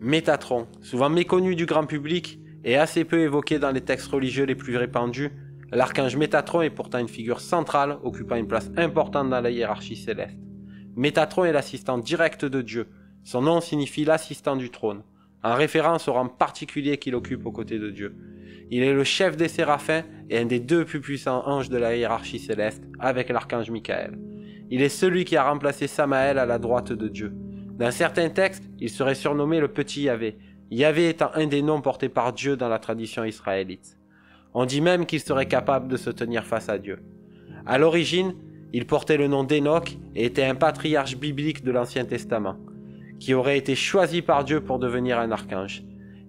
Métatron, souvent méconnu du grand public et assez peu évoqué dans les textes religieux les plus répandus, l'archange Métatron est pourtant une figure centrale occupant une place importante dans la hiérarchie céleste. Métatron est l'assistant direct de Dieu. Son nom signifie l'assistant du trône, en référence au rang particulier qu'il occupe aux côtés de Dieu. Il est le chef des séraphins et un des deux plus puissants anges de la hiérarchie céleste, avec l'archange Michael. Il est celui qui a remplacé Samaël à la droite de Dieu. Dans certains textes, il serait surnommé le petit Yahvé, Yahvé étant un des noms portés par Dieu dans la tradition israélite. On dit même qu'il serait capable de se tenir face à Dieu. À l'origine, il portait le nom d'Enoch et était un patriarche biblique de l'Ancien Testament, qui aurait été choisi par Dieu pour devenir un archange.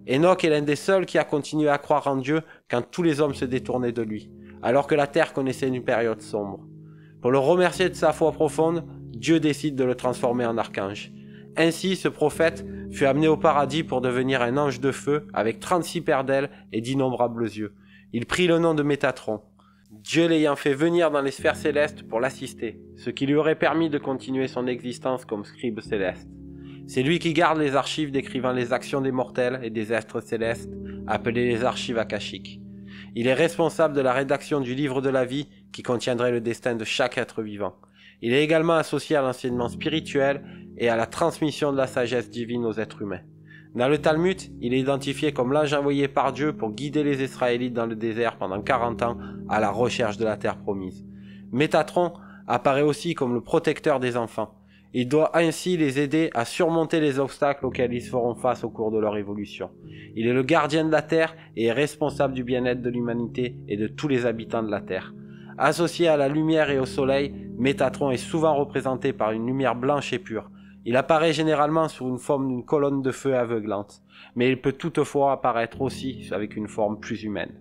Enoch est l'un des seuls qui a continué à croire en Dieu quand tous les hommes se détournaient de lui, alors que la terre connaissait une période sombre. Pour le remercier de sa foi profonde, Dieu décide de le transformer en archange. Ainsi, ce prophète fut amené au paradis pour devenir un ange de feu avec 36 paires d'ailes et d'innombrables yeux. Il prit le nom de Métatron, Dieu l'ayant fait venir dans les sphères célestes pour l'assister, ce qui lui aurait permis de continuer son existence comme scribe céleste. C'est lui qui garde les archives décrivant les actions des mortels et des êtres célestes, appelées les archives akashiques. Il est responsable de la rédaction du livre de la vie qui contiendrait le destin de chaque être vivant. Il est également associé à l'enseignement spirituel et à la transmission de la sagesse divine aux êtres humains. Dans le Talmud, il est identifié comme l'ange envoyé par Dieu pour guider les Israélites dans le désert pendant 40 ans à la recherche de la terre promise. Métatron apparaît aussi comme le protecteur des enfants. Il doit ainsi les aider à surmonter les obstacles auxquels ils feront face au cours de leur évolution. Il est le gardien de la terre et est responsable du bien-être de l'humanité et de tous les habitants de la terre. Associé à la lumière et au soleil, Métatron est souvent représenté par une lumière blanche et pure. Il apparaît généralement sous une forme d'une colonne de feu aveuglante, mais il peut toutefois apparaître aussi avec une forme plus humaine.